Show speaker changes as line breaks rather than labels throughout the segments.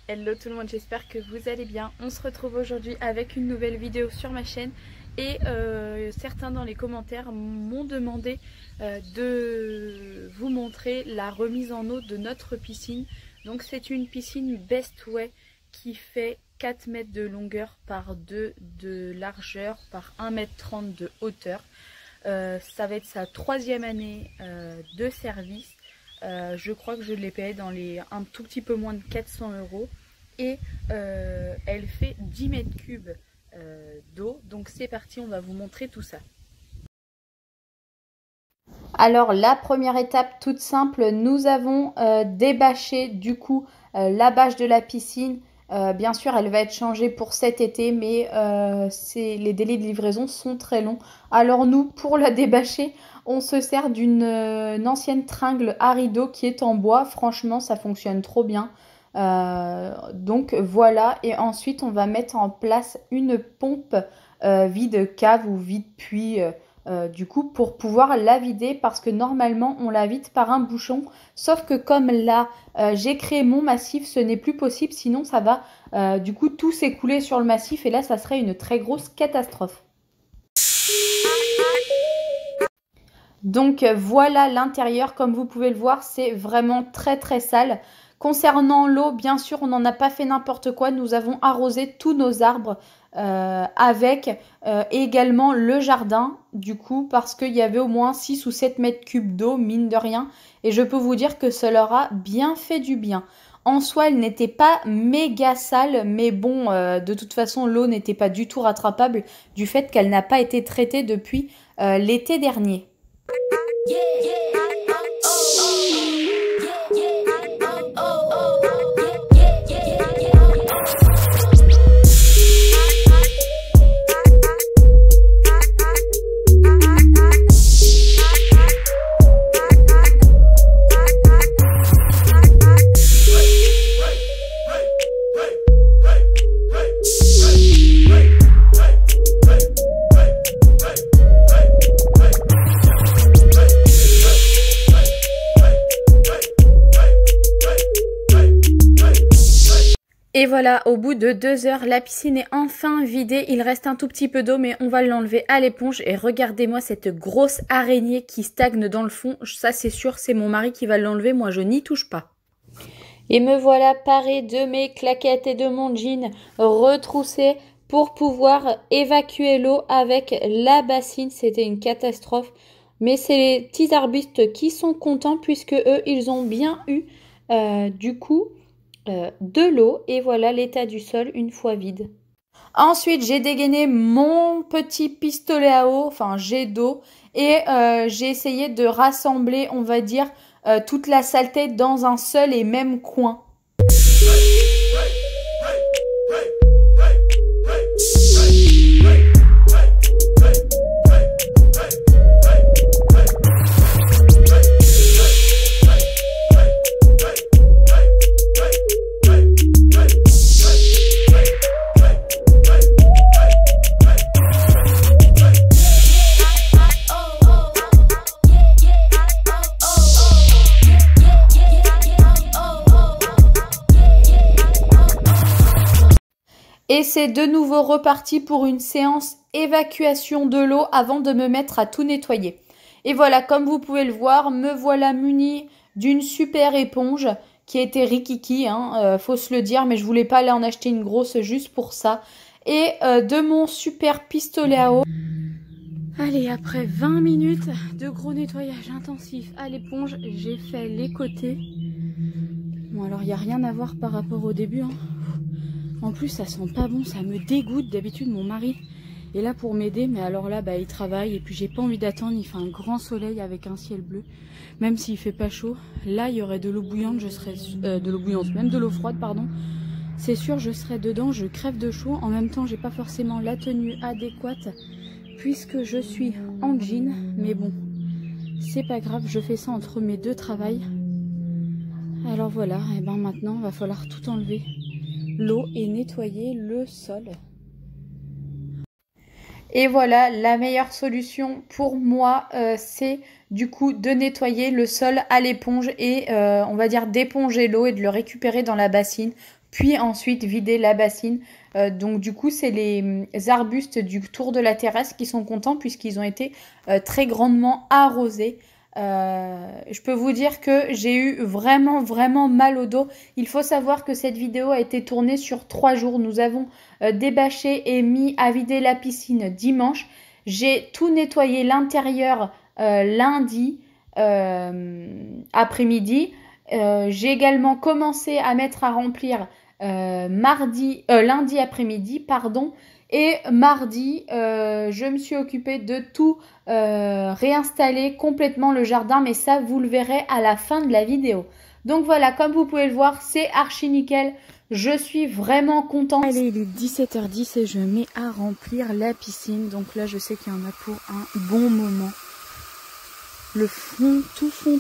Hello tout le monde, j'espère que vous allez bien. On se retrouve aujourd'hui avec une nouvelle vidéo sur ma chaîne et certains dans les commentaires m'ont demandé de vous montrer la remise en eau de notre piscine. Donc c'est une piscine Best Way qui fait 4 mètres de longueur par 2 de largeur par 1,30 m de hauteur. Ça va être sa 3e année de service. Je crois que je l'ai payé dans un tout petit peu moins de 400 € et elle fait 10 mètres cubes d'eau. Donc c'est parti, on va vous montrer tout ça. Alors la première étape toute simple, nous avons débâché du coup la bâche de la piscine. Bien sûr elle va être changée pour cet été, mais les délais de livraison sont très longs. Alors nous, pour la débâcher, on se sert d'une ancienne tringle à rideau qui est en bois. Franchement ça fonctionne trop bien. Donc voilà, et ensuite on va mettre en place une pompe vide cave ou vide puits du coup pour pouvoir la vider, parce que normalement on la vide par un bouchon, sauf que comme là j'ai créé mon massif, ce n'est plus possible, sinon ça va du coup tout s'écouler sur le massif et là ça serait une très grosse catastrophe. Donc voilà l'intérieur, comme vous pouvez le voir, c'est vraiment très très sale. Concernant l'eau, bien sûr, on n'en a pas fait n'importe quoi. Nous avons arrosé tous nos arbres avec également le jardin, du coup, parce qu'il y avait au moins 6 ou 7 mètres cubes d'eau, mine de rien. Et je peux vous dire que ça leur a bien fait du bien. En soi, elle n'était pas méga sale, mais bon, de toute façon, l'eau n'était pas du tout rattrapable du fait qu'elle n'a pas été traitée depuis l'été dernier. Et voilà, au bout de 2 heures, la piscine est enfin vidée. Il reste un tout petit peu d'eau, mais on va l'enlever à l'éponge. Et regardez-moi cette grosse araignée qui stagne dans le fond. Ça, c'est sûr, c'est mon mari qui va l'enlever. Moi, je n'y touche pas. Et me voilà parée de mes claquettes et de mon jean retroussé pour pouvoir évacuer l'eau avec la bassine. C'était une catastrophe. Mais c'est les petits arbustes qui sont contents puisque eux, ils ont bien eu du coup de l'eau. Et voilà l'état du sol une fois vide. Ensuite, j'ai dégainé mon petit pistolet à eau, enfin jet d'eau, et j'ai essayé de rassembler, on va dire, toute la saleté dans un seul et même coin. Et c'est de nouveau reparti pour une séance évacuation de l'eau avant de me mettre à tout nettoyer. Et voilà, comme vous pouvez le voir, me voilà munie d'une super éponge qui a été rikiki, faut se le dire, mais je voulais pas aller en acheter une grosse juste pour ça. Et de mon super pistolet à eau. Allez, après 20 minutes de gros nettoyage intensif à l'éponge, j'ai fait les côtés. Bon, alors il n'y a rien à voir par rapport au début, En plus, ça sent pas bon, ça me dégoûte. D'habitude, mon mari est là pour m'aider, mais alors là, il travaille et puis j'ai pas envie d'attendre. Il fait un grand soleil avec un ciel bleu, même s'il fait pas chaud. Là, il y aurait de l'eau bouillante, je serais de l'eau bouillante, même de l'eau froide, pardon. C'est sûr, je serais dedans, je crève de chaud. En même temps, j'ai pas forcément la tenue adéquate puisque je suis en jean, mais bon, c'est pas grave. Je fais ça entre mes deux travails. Alors voilà, et maintenant, il va falloir tout enlever. L'eau et nettoyer le sol. Et voilà, la meilleure solution pour moi, c'est du coup de nettoyer le sol à l'éponge et on va dire d'éponger l'eau et de le récupérer dans la bassine puis ensuite vider la bassine. Donc du coup, c'est les arbustes du tour de la terrasse qui sont contents puisqu'ils ont été très grandement arrosés. Je peux vous dire que j'ai eu vraiment mal au dos. Il faut savoir que cette vidéo a été tournée sur 3 jours. Nous avons débâché et mis à vider la piscine dimanche. J'ai tout nettoyé l'intérieur lundi après-midi. J'ai également commencé à mettre à remplir lundi après-midi, pardon. Et mardi, je me suis occupée de tout réinstaller complètement le jardin, mais ça, vous le verrez à la fin de la vidéo. Donc voilà, comme vous pouvez le voir, c'est archi nickel. Je suis vraiment contente. Allez, il est 17h10 et je mets à remplir la piscine. Donc là, je sais qu'il y en a pour un bon moment. Le fond, tout fond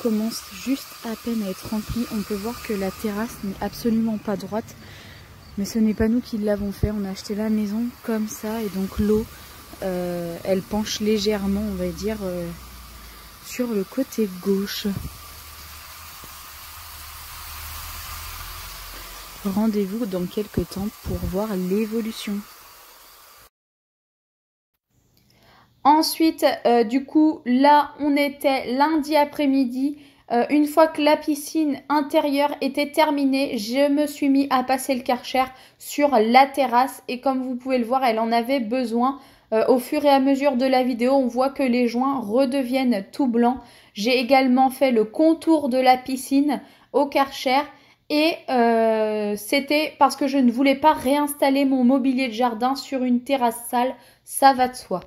commence juste à peine à être rempli. On peut voir que la terrasse n'est absolument pas droite. Mais ce n'est pas nous qui l'avons fait. On a acheté la maison comme ça. Et donc l'eau, elle penche légèrement, on va dire, sur le côté gauche. Rendez-vous dans quelques temps pour voir l'évolution. Ensuite, du coup, là, on était lundi après-midi. Une fois que la piscine intérieure était terminée, je me suis mis à passer le Karcher sur la terrasse. Et comme vous pouvez le voir, elle en avait besoin. Au fur et à mesure de la vidéo, on voit que les joints redeviennent tout blancs. J'ai également fait le contour de la piscine au Karcher. Et c'était parce que je ne voulais pas réinstaller mon mobilier de jardin sur une terrasse sale. Ça va de soi.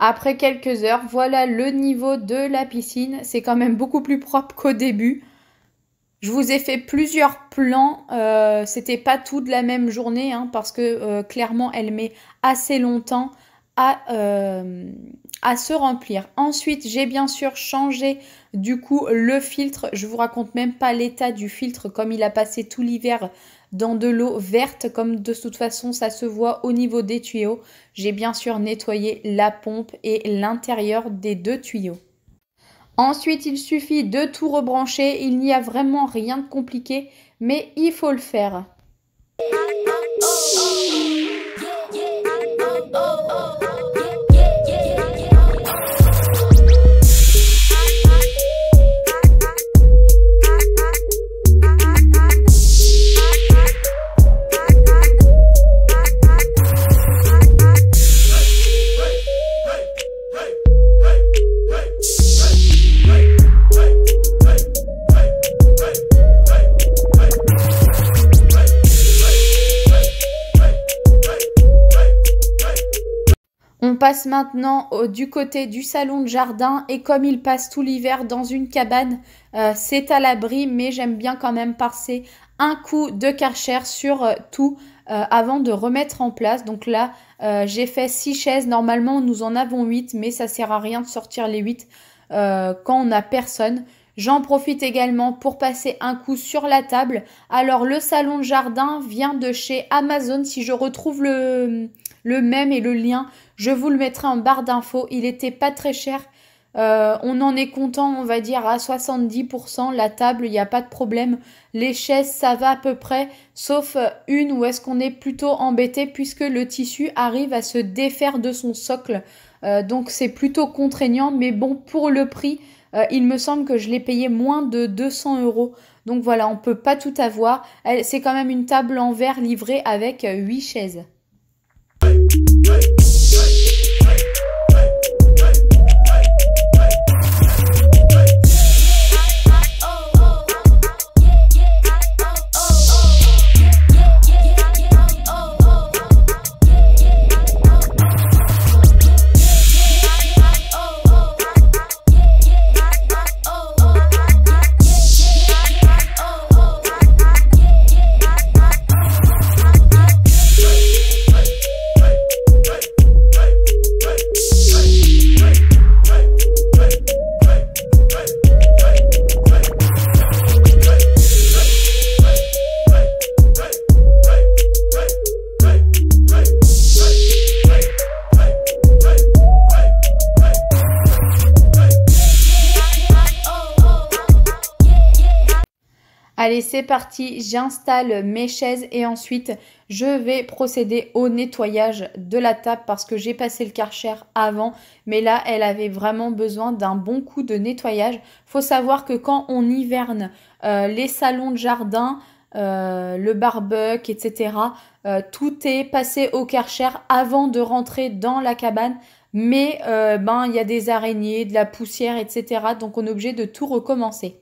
Après quelques heures, voilà le niveau de la piscine. C'est quand même beaucoup plus propre qu'au début. Je vous ai fait plusieurs plans. C'était pas tout de la même journée hein, parce que clairement, elle met assez longtemps à se remplir. Ensuite, j'ai bien sûr changé du coup le filtre. Je vous raconte même pas l'état du filtre comme il a passé tout l'hiver dans de l'eau verte, comme de toute façon ça se voit au niveau des tuyaux. J'ai bien sûr nettoyé la pompe et l'intérieur des 2 tuyaux. Ensuite, il suffit de tout rebrancher. Il n'y a vraiment rien de compliqué, mais il faut le faire. On passe maintenant du côté du salon de jardin et comme il passe tout l'hiver dans une cabane, c'est à l'abri, mais j'aime bien quand même passer un coup de Karcher sur tout avant de remettre en place. Donc là, j'ai fait 6 chaises. Normalement, nous en avons 8, mais ça sert à rien de sortir les 8 quand on n'a personne. J'en profite également pour passer un coup sur la table. Alors, le salon de jardin vient de chez Amazon. Si je retrouve le même et le lien, je vous le mettrai en barre d'infos. Il était pas très cher. On en est content, on va dire, à 70%. La table, il n'y a pas de problème. Les chaises, ça va à peu près, sauf une où est-ce qu'on est plutôt embêté puisque le tissu arrive à se défaire de son socle. Donc, c'est plutôt contraignant. Mais bon, pour le prix, il me semble que je l'ai payé moins de 200 €. Donc voilà, on peut pas tout avoir. C'est quand même une table en verre livrée avec 8 chaises. Allez, c'est parti, j'installe mes chaises et ensuite je vais procéder au nettoyage de la table parce que j'ai passé le Karcher avant, mais là elle avait vraiment besoin d'un bon coup de nettoyage. Faut savoir que quand on hiverne les salons de jardin, le barbecue, etc., tout est passé au Karcher avant de rentrer dans la cabane. Mais il y a des araignées, de la poussière, etc. Donc on est obligé de tout recommencer.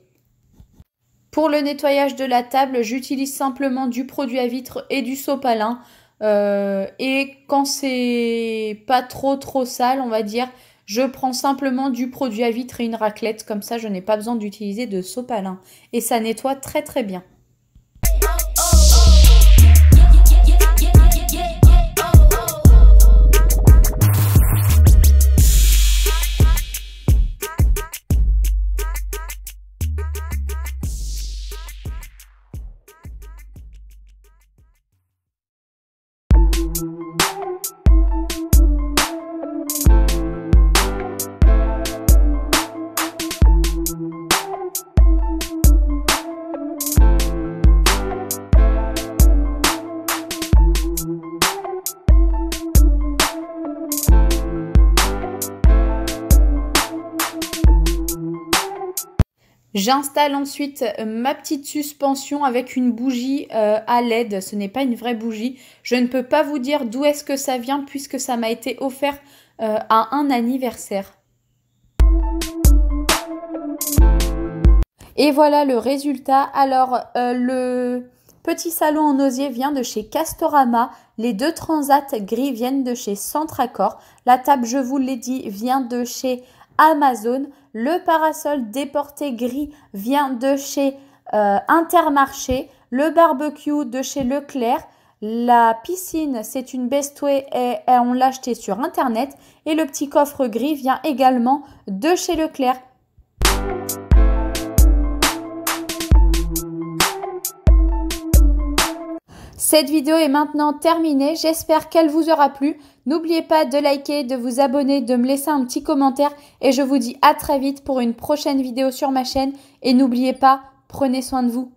Pour le nettoyage de la table, j'utilise simplement du produit à vitre et du sopalin. Et quand c'est pas trop sale, on va dire, je prends simplement du produit à vitre et une raclette. Comme ça, je n'ai pas besoin d'utiliser de sopalin. Et ça nettoie très bien. J'installe ensuite ma petite suspension avec une bougie à LED. Ce n'est pas une vraie bougie. Je ne peux pas vous dire d'où est-ce que ça vient puisque ça m'a été offert à un anniversaire. Et voilà le résultat. Alors, le petit salon en osier vient de chez Castorama. Les deux transats gris viennent de chez Centracor. La table, je vous l'ai dit, vient de chez Amazon. Le parasol déporté gris vient de chez Intermarché. Le barbecue de chez Leclerc. La piscine, c'est une Bestway et on l'a acheté sur Internet. Et le petit coffre gris vient également de chez Leclerc. Cette vidéo est maintenant terminée, j'espère qu'elle vous aura plu. N'oubliez pas de liker, de vous abonner, de me laisser un petit commentaire et je vous dis à très vite pour une prochaine vidéo sur ma chaîne. Et n'oubliez pas, prenez soin de vous.